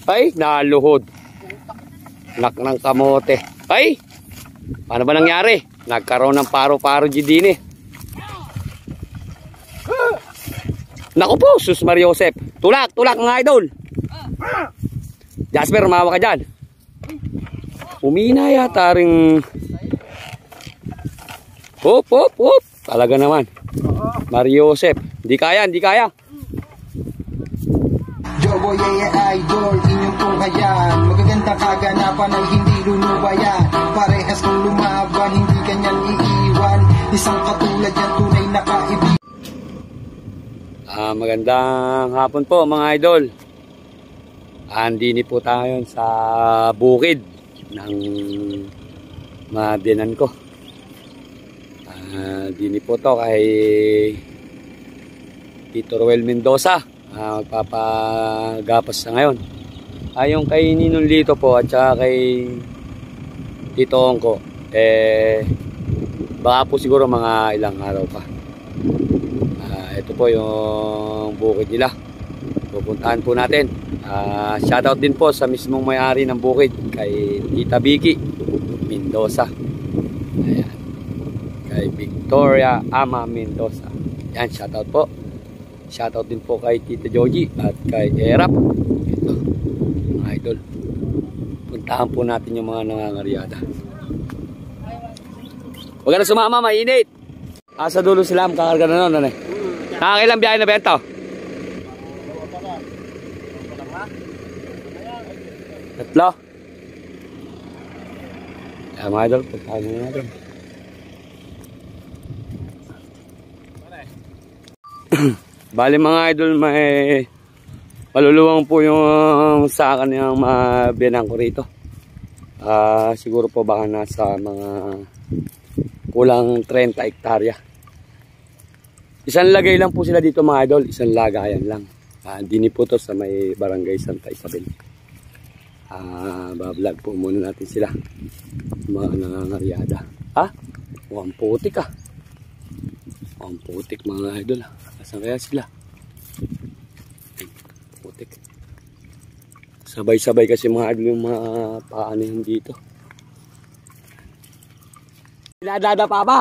Ay, naluhod. Nak ng kamote. Ay, paano ba nangyari? Nagkaroon ng paro-paro din eh. Naku po, sus Mario Joseph. Tulak, tulak mga idol. Jasper, mawa ka dyan. Umina yata rin. Hop, hop, hop. Talaga naman. Mario Joseph. Hindi kaya, hindi kaya. Joboy idol, inyong tuhayan. Magaganda kaganapan ay hindi lulubayan. Parehas kong lumaban, hindi kanyan iiwan. Isang katulad yan, tunay na kaibig. Magandang hapon po mga idol. Andini po tayo sa bukid ng madinan ko. Dini po to kay Tito Roel Mendoza. Magpapagapas sa ngayon. Yung kay Ninong Lito po at saka kay Tito Ongko, baka po siguro mga ilang araw pa. Ito po yung bukid nila. Pupuntahan po natin. Shoutout din po sa mismong may-ari ng bukid, kay Tita Vicky Mendoza. Ayan. Kay Victoria Ama Mendoza. Yan, shoutout po. Shoutout din po kay Tita Joji at kay Erap. Ito, mga idol. Puntahan po natin yung mga nangangaryada. Huwag ka na sumama, mainit. Sa dulo sila, makakarga na nun. Nakakailang biyahe na bento? Tatlo. Kaya mga idol, puntahan nyo natin. Bali mga idol, may maluluwang po yung sa kanyang mabiyanan ko rito. Siguro po baka nasa mga kulang 30 hektarya. Isang lagay lang po sila dito mga idol, isang lagayan lang. Dini po to sa may barangay Santa Isabel. Bablog po muna natin sila, mga nangangaryada. Mukhang putik mukhang putik mga idol. Asan kaya sila? Putik. Sabay-sabay kasi mga idol yung mga paanihan dito. Pinadada pa ba?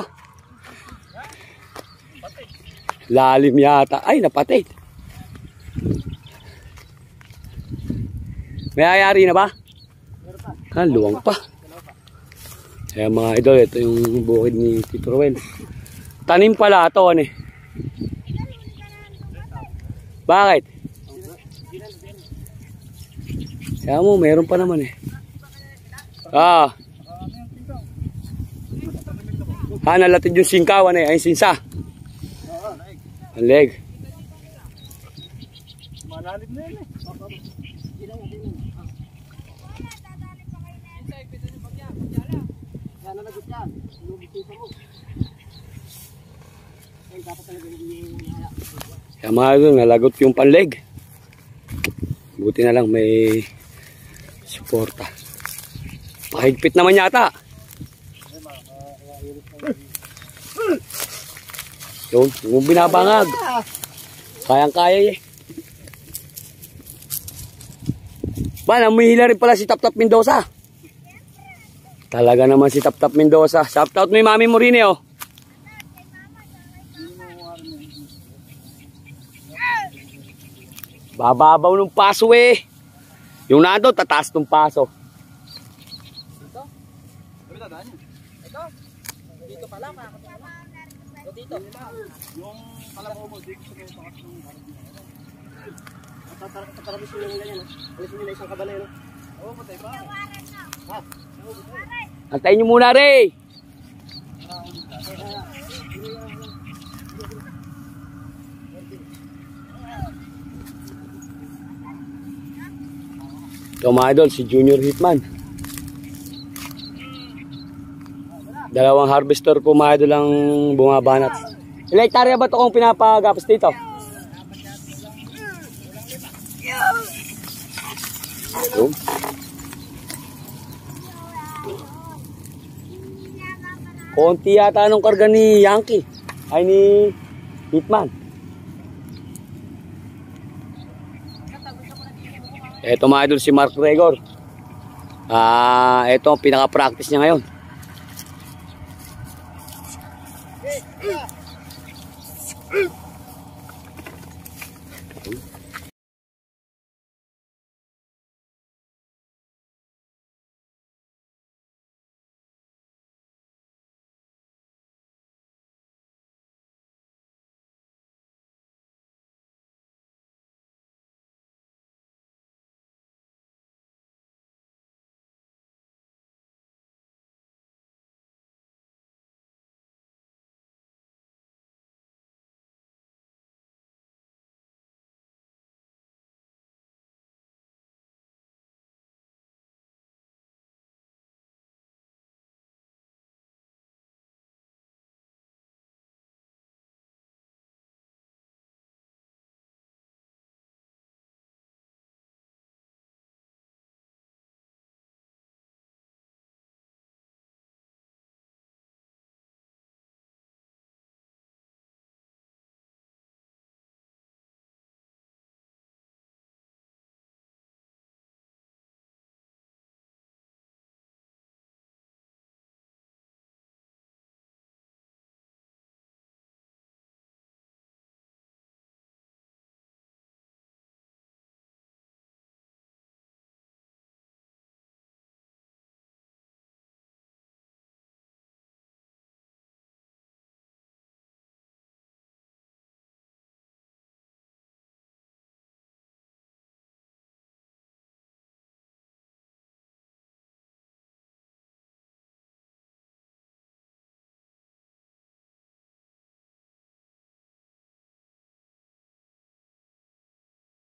Lalim yata. Ay, napatid. May ayari na ba? Luwang pa. Kaya mga idol, ito yung bukid ni Tito Roel. Tanim pala ito, ano eh. Bakit? Kaya mo, meron pa naman eh. Nalatid yung singkawan eh, ay sinsa. Ang leg. Malalim na yun eh. Kaya mga idol, nalagot yung panleg. Buti na lang may suporta. Pahigpit naman yata. Yung binabangag. Kayang-kaya eh. Ba, namihila rin pala si Tap Tap Mendoza. Talaga naman si Tap Tap Mendoza. Shoutout mo yung mami mo rin eh oh. Bababaw ng paso eh. Yung nando, tataas ng paso. Ito? Ito? Dito pala, makakatawa. Dito. Yung kalabaw mo, dito sa mga takas ng tatarabis nyo yung ganyan. Alisin nila isang kabala yun. Oo, matay ba? Ha? Antayin nyo muna rin. Ito mga idol, si Junior Hitman. Dalawang harvester po mga idol ang bumabanat. Ilang hektarya ba ito kung pinapagapos dito? Ito. Konti yata anong karga ni Yankee. Ay ni Hitman. Ito mga idol si Mark Gregor. Ito ang pinaka-practice niya ngayon.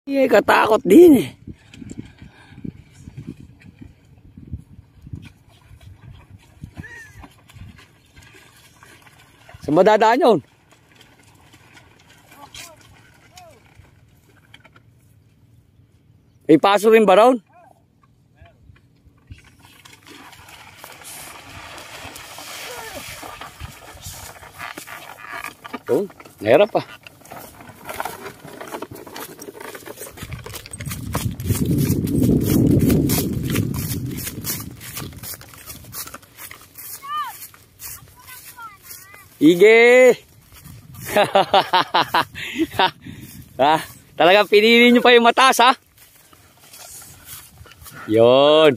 Katakot din eh. Saan madadaan yun? May paso rin ba raon? Oh, nahirap pa. Ige! Talagang pinili nyo pa yung mataas ha? Yun.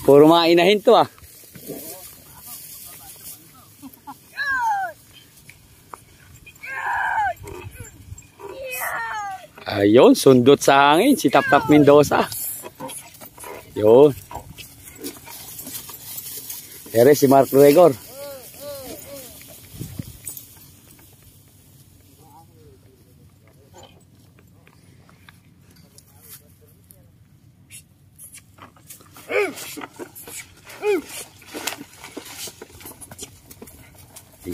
Puro mga inahin to ah. Ayun, sundot sa hangin si Tap Tap Mendoza. Yun. Ere si Mark Gregor.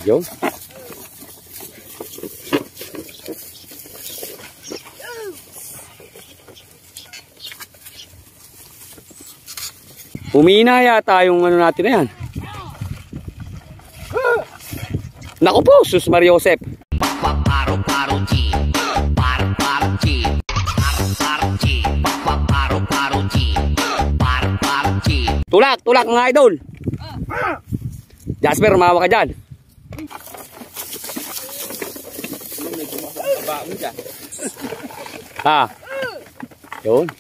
Yun. Humina yata yung ano natin na yan. Naku po, Sus Maria Josep. Tulak, tulak mga idol. Jasper, mawa ka dyan. Ha. Yun.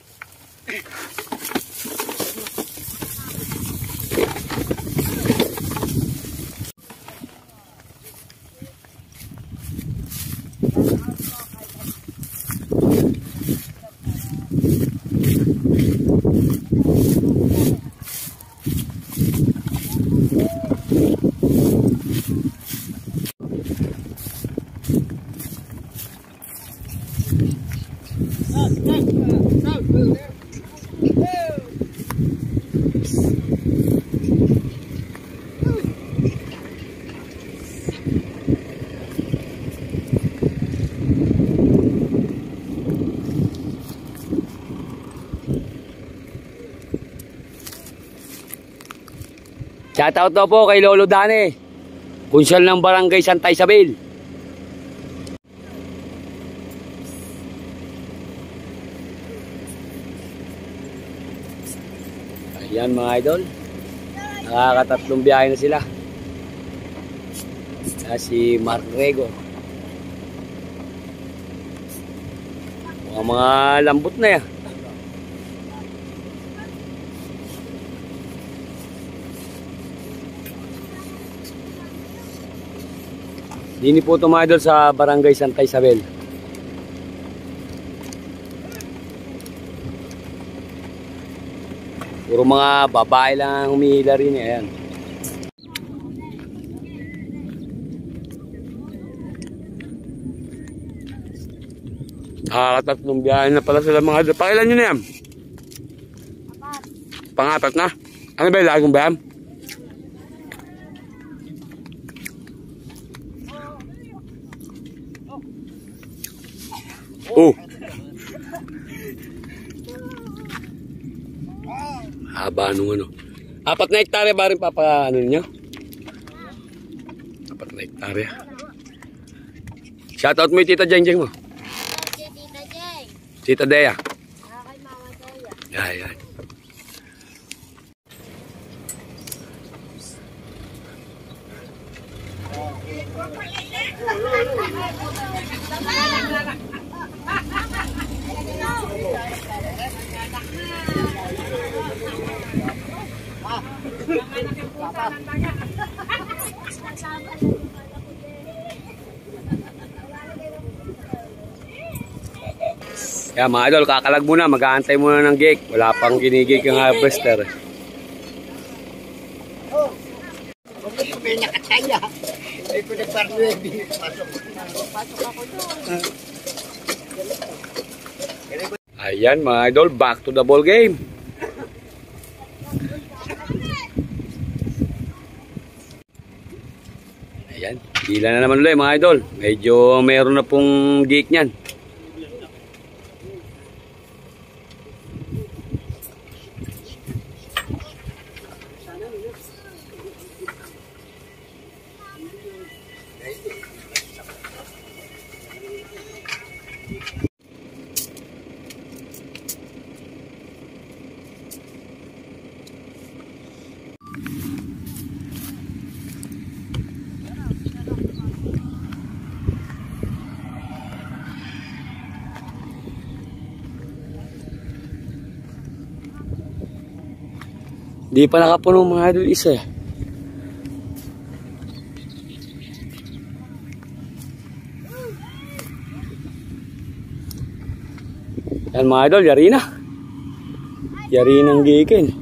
Shoutout daw po kay Lolo Dane, Konsyal ng Barangay Santa Isabel. Yan mga idol. Nakakatatlong biyahe na sila. Si Mark Rego. Mga lambot na yan. Dini po ito mga idol sa Barangay Santa Isabel. Puro mga babae lang ang humihila rin. Ayan. Tatlong biyahe na pala sila mga idol. Pakilan nyo na yan? Pangapat na? Ano ba yung lagong bayam? Oh. Haba nung ano. 4 na hektarya ba rin ano niyo? 4 na hektarya. Shoutout mo yung Tita Jeng Jeng mo. Tita Jeng. Tita Dea. Kay Mama Dea. Yan. Kaya mga idol, kakalag muna, mag-aantay muna ng gig. Wala pang ginigig ang harvester. Ayan mga idol, back to the ball game. Ayan, hila na naman ulit mga idol. Medyo meron na pong gig niyan. Di pa nakapuno mga idol isa. Yan mga idol, yari na. Yari ng gikin.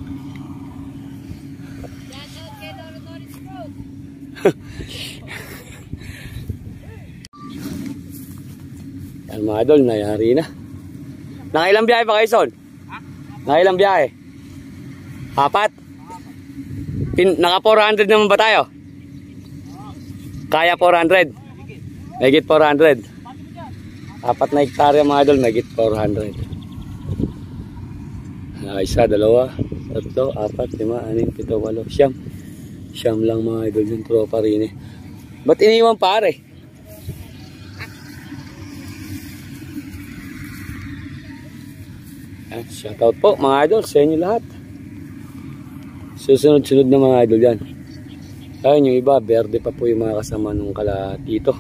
Yan mga idol, nayari na. Nakailang biyahe pa kayo, Son? Nakailang biyahe? 4? Naka 400 naman ba tayo? Kaya 400? Megit 400. 4 na hektarya mga idol, megit 400. Isa, 2, 3, 4, 5, 6, 7, 8, 9. Siyam lang mga idol yung tropa rin eh. Ba't iniwan pare? Shoutout po mga idol sa inyo lahat. Susunod-sunod na mga idol yan. Ayun yung iba, berde pa po yung mga kasama nung kalatito.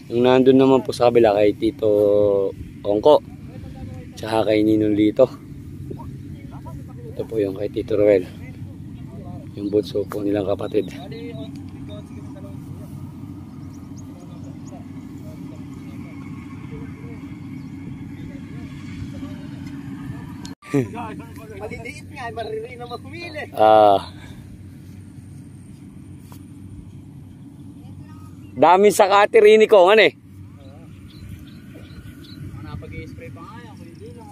Yung nandun naman po sa kabila kay Tito Ongko, tsaka kay Ninong Lito. Ito po yung kay Tito Roel, yung bunso po nilang kapatid. Maliliit nga, maririnig na magpumili. Dami sa katirini ko, ano eh. Napag-i-spray pa nga yan, kung hindi lang.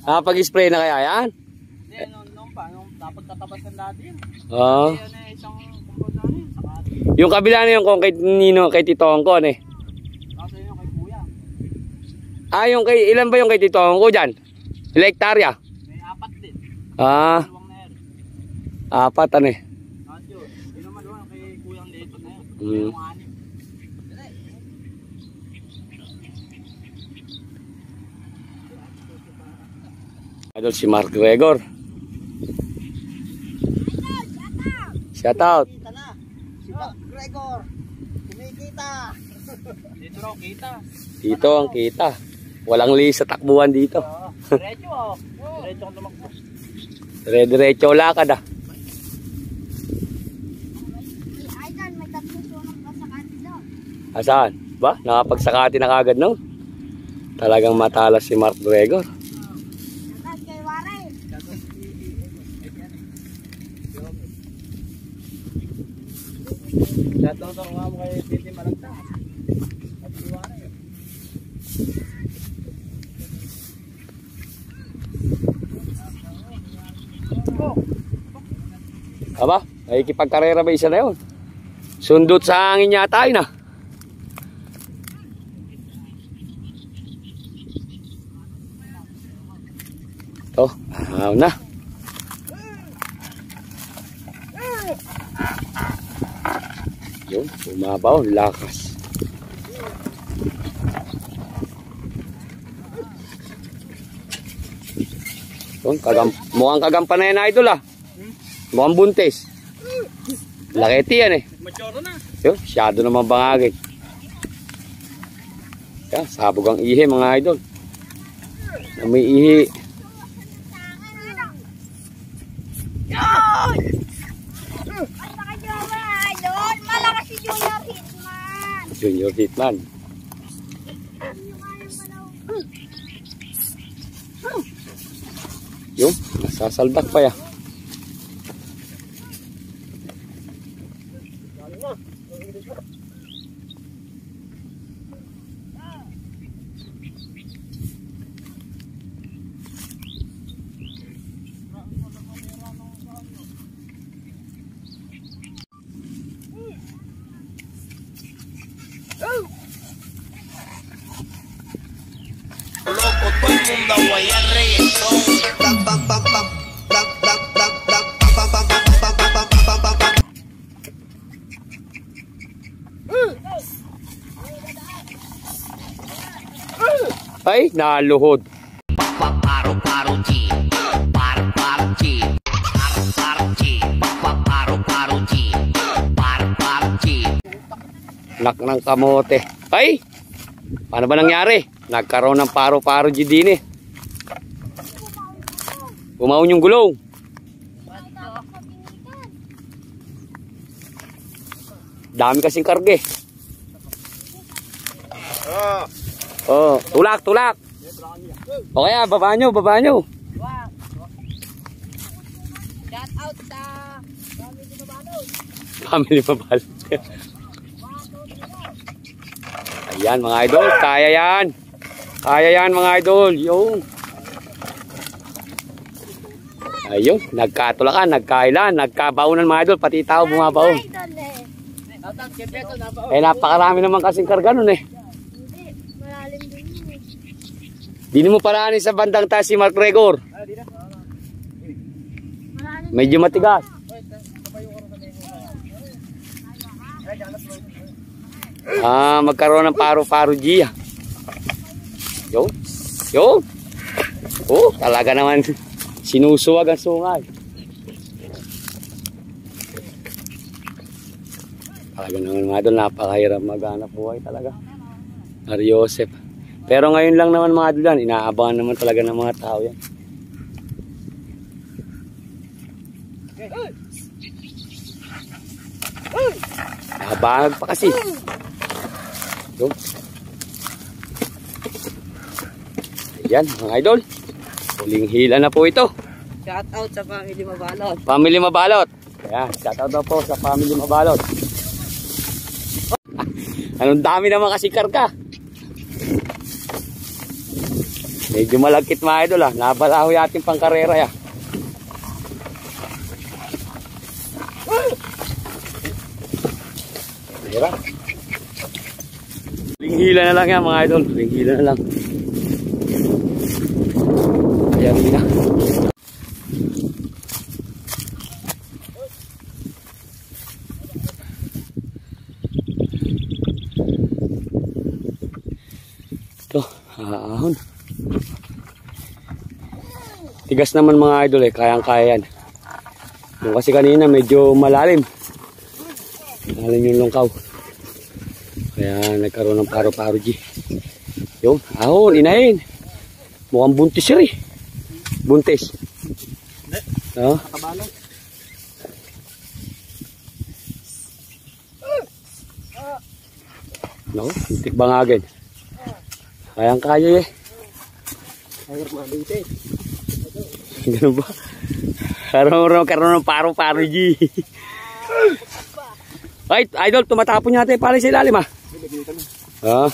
Nakapag-spray na kaya yan? Hindi, nung napagtatabas ng dati yun. Oo. Yun eh, isang kumpod na yun, saka Yung kabila na yung kung kay Nino, kay Tito Ongko, ano eh. kasi yun kay Kuya. Yung kay, ilan ba yung kay Tito Ongko dyan? Ilang hektarya? May 4 din. Dalawang na yan. 4 ano eh. At yun, yun naman doon kay Kuyang Leto na yun. Mm. Yung 6. Idol si Mark Gregor. Shout out. Kita na. Si Mark Gregor. Kumikita. Dito raw kita. Dito ang kita. Walang lis sa takbuhan dito. Diretso oh. Diretso ang tumakbo. Dire-diretso lakad ah. Idol, may tatlong sunong pa sa kanila. Asaan? Ba? Nakapagsakati na kagad no? Talagang matalas si Mark Gregor. At kay Warren. Shoutout ako nga mo kay Titi Malagta. At iwanan eh. Aba? Nakikipagkarera ba isa na yun? Sundot sa hangin yata yun ah. Ito, ayaw na. Yun, bumabaw, lakas. Yun, mukhang kagampan na yan idol ah. Mukhang buntis. Laketi yan eh. Masyoro na. Yun, masyado naman bangagay. Yan, sabog ang ihi mga idol. Na may ihi. Idol, malakas si Junior Hitman. Junior Hitman. Yun, nasasaldak pa ya. Loco, todo el mundo a guayar reggaetón. Pam, pam, pam, pam, pam, pam, pam, pam, pam, pam, pam, pam, pam, pam, pam, pam. Ay, naluhod. Paro, paro, G. Paro, paro, G. Paro, paro, G. Paro, paro, G. Paro, paro, G. Nak ng kamote. Ay! Paano ba nangyari? Nagkaroon ng paro-paro din eh. Umaon yung gulong. Dami kasing karge. Oh, tulak, tulak. O kaya, baba nyo, baba nyo. Shout out sa family Mabalot. Family mabalot. Ayan mga idol, kaya yan. Kaya yan mga idol. Yung. Ayun, nagkatulakan, nagkailan, nagkabaunan mga idol. Pati tao bumabaon. Idol eh. Shoutout kay Beto na ba? Eh napakarami naman kasing karga nun eh. Hindi, malalim din yun eh. Di mo paraanin sa bandang taas si Mark Gregor. Di na. Malalim. Medyo matigas. Magkaroon ng paro-paro G. Yo. Yo. Oh, talaga naman sinusuwag ang sungay. Talaga naman mga idol, napakahirap maghanap buhay talaga. Mariosep. Pero ngayon lang naman mga idol yan, inaabangan naman talaga ng mga tao yan. Nabangag pa kasi. Yo. Ayan mga idol. Huling hila na po ito. Shout out sa family Mabalot. Family Mabalot. Ayan, shout out daw po sa family Mabalot. Anong dami naman kasi karga. Medyo malagkit mga idol ah. Nabalaho yating pangkarera ya. Hirap. Huling hila na lang yan mga idol. Huling hila na lang. Ayan na. Ito, ahon. Tigas naman mga idol eh, kayang-kaya yan. Yung kasi kanina medyo malalim. Malalim yung lungkaw. Kaya nagkaroon ng paro-paro G. Yung, ahon, inahin. Mukhang buntis siya eh. Buntis. Oo. Kabalong. No, tik bangagin. Kayang-kaya eh. Ayok mabinte. Ganun ba? Karoon ng paro-paro G. Ay, idol, tumatapon natin pala sa ilalim ah. Ah.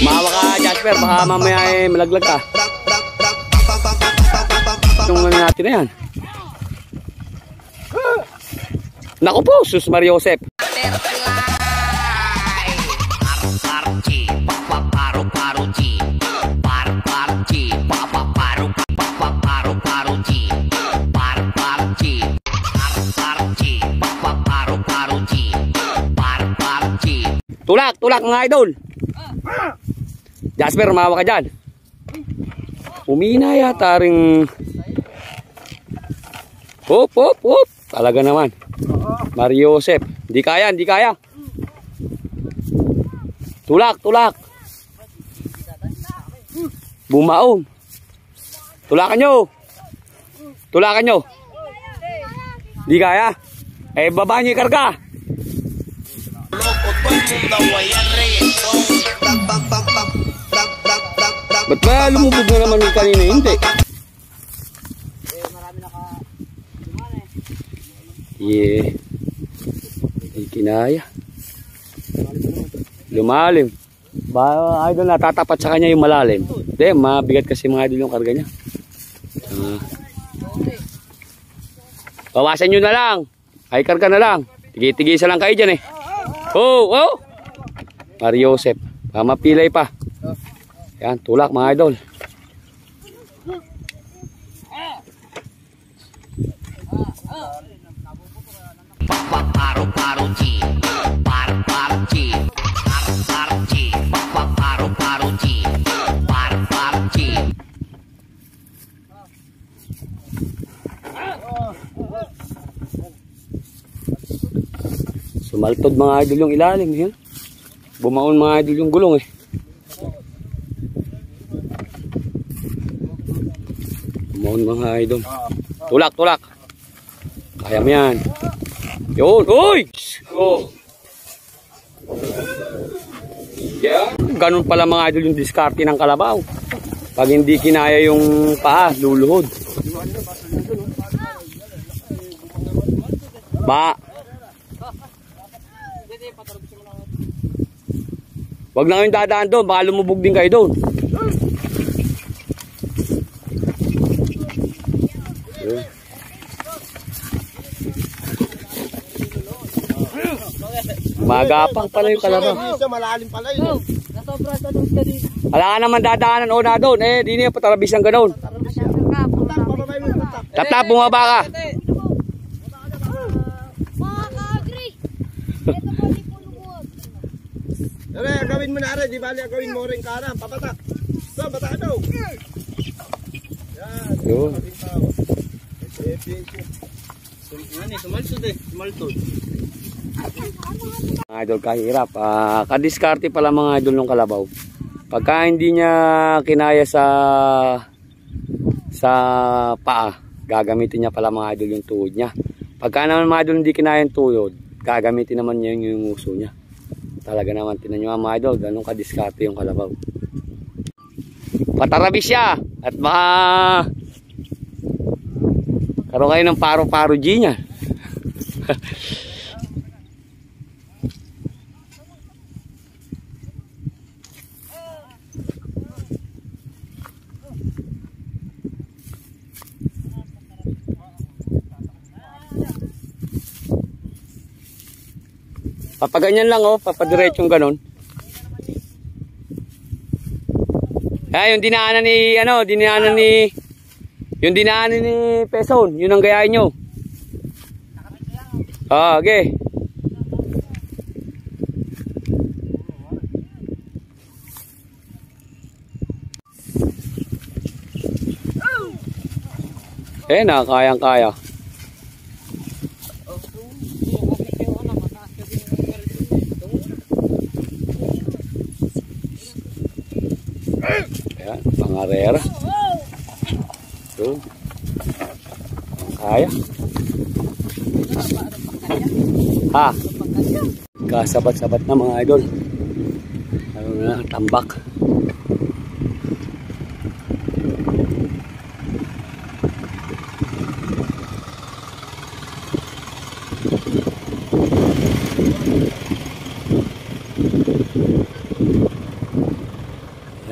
Mawa ka Jasper, baka mamaya eh, malaglag ka. Itong ano natin na yan. Naku po, Sus Mario Josep. Tulak mga idol. Jasper, mawa ka dyan. Umina yata ring. Hop. Talaga naman. Mario Josep. Di kaya. Tulak. Bumaon. Tulakan nyo. Di kaya. Eh, baba nyo yung karga. Ba't ba lumubog na naman yung kanina? Hindi. Yeah. Hindi kinaya. Lumalim. Ba, idol, natatapat sa kanya yung malalim. Hindi, mabigat kasi mga idol yung karga niya. Bawasan nyo na lang. Ay, karga na lang. Tigisa lang kayo dyan eh. Oh. Mario Josep. Mapilay pa. Yan, tulak mga idol. Sumaltod mga idol yung ilalim. Yan. Bumaon mga idol yung gulong eh. Bumaon mga idol. Tulak. Kaya mo yan. Yun. Uy! Oh. Yeah. Ganun pala mga idol yung diskarte ng kalabaw. Pag hindi kinaya yung paa, luluhod. Ba. Wag na kayong dadaan doon, baka lumubog din kayo doon. Magapang pala yung kalabaw. Malalim pala yun. Wala ka naman dadaanan o na doon. Eh, di niya patarabis ng ganoon. Tatap, bumaba ka. Dere, gawin mo na rin. Di bali, gawin mo rin kanan. Papata. So, bata daw. Yan. Yun. Sumaltod. Mga idol, kahirap. Kadiskarte pala mga idol ng kalabaw. Pagka hindi niya kinaya sa paa, gagamitin niya pala mga idol yung tuhod niya. Pagka naman mga idol hindi kinaya yung tuhod, gagamitin naman niya yung uso niya. Talaga naman, tinan nyo mga idol, ganun kadiskarte yung kalabaw. Patarabis siya at baka karoon kayo ng paro-paro G niya. Papaganyan lang oh, papadiretsong ganun. Yung dinaanan ni yung dinaanan ni Peson, yun ang gayahin nyo. Okay. Kayang-kaya. Ayan, pangarera. Ito. Kaya. Ha? Kasabat-sabat na mga idol. Ano na, tambak.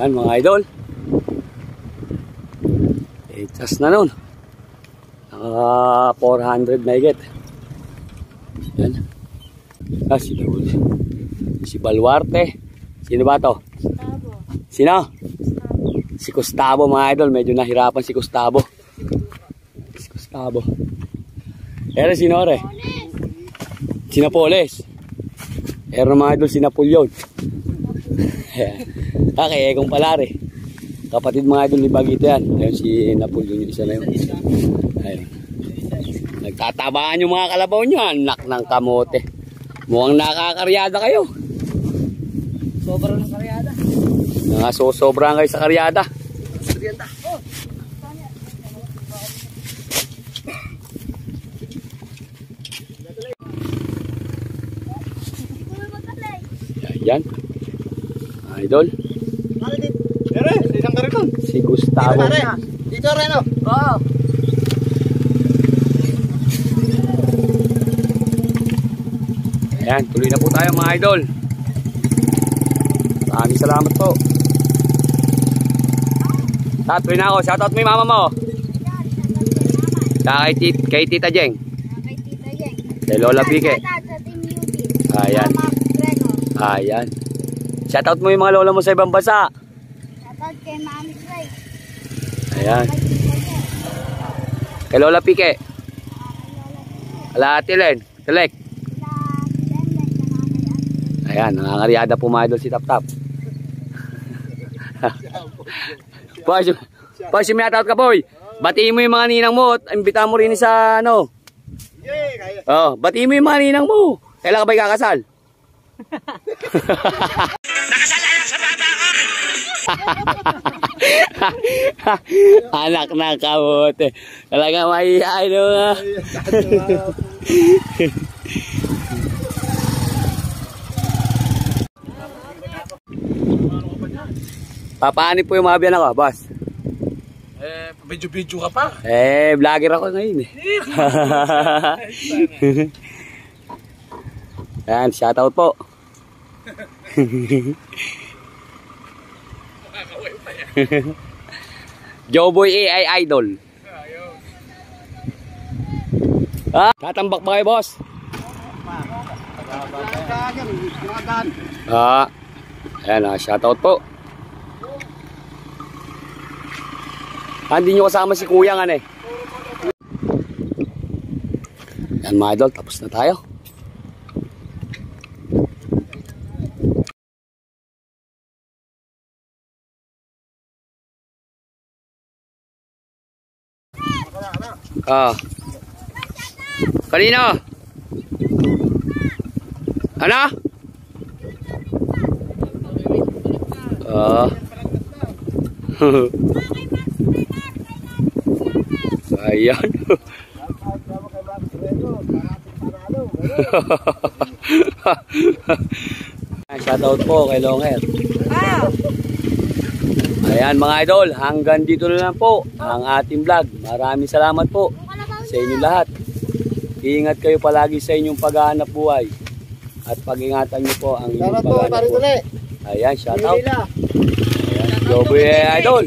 Yan mga idol. Itas na nun. Naka 400 na higit. Yan. Si Baluarte. Sino ba to? Gustavo. Sino? Si Gustavo mga idol. Medyo nahirapan si Gustavo. Si Gustavo. Pero sino re? Si Napoles. Pero mga idol si Napoleon. Okay, kung pala re. Kapatid mga idol ni Bagito yan. Ayun si Napoleon yung isa na yun. Ayun. Nagtatabaan yung mga kalabaw nyo. Anak ng kamote. Mukhang nakakaryada kayo. Sobrang ng karyada. Sobrang kayo sa karyada. Karyada. Oh. Yan. Idol. Ano din? Ere, isang karilon. Si Gustavo. Dito rin oh. Oo. Ayan, tuloy na po tayo mga idol. Maraming salamat po. Tuloy na ako. Shoutout mo yung mama mo. Kay Tita Jeng. Kay Tita Jeng. Kay Lola Pique. Sa Team UP. Ayan. Gregor. Ayan. Shoutout mo yung mga lola mo sa ibang bansa. Shoutout kay Mami Ray. Ayan. Kay Tita Jeng. Kay Lola Pique. Alati Len. Telek. Ayan, nangangaryada po mga idol si Tap Tap. Boy, sumiyatout ka boy. Batiin mo yung mga ninang mo at imbita mo rin sa ano. Oh, batiin mo yung mga ninang mo. Kailan ka ba ikakasal? Nakasalayan sa baba ko! Anak na kamote. Talaga maiyain mo nga. Papaanip po yung mga biyan ako, boss? Video ka pa. Vlogger ako ngayon eh. Ayan, shoutout po. Joeboy AI Idol. Tatambak ba kayo, boss? Ayan, shoutout po. Hindi nyo kasama si Kuya nga eh. Yan mga idol, tapos na tayo. Kanino? Ano? Ayan. Shoutout po kay Longer. Ayan mga idol, hanggang dito na lang po ang ating vlog. Maraming salamat po sa inyo lahat. Ingat kayo palagi sa inyong paghahanap buhay. At pag-ingatan nyo po ang inyong paghahanap buhay. Ayan, shoutout. Ayan, Joeboy Idol.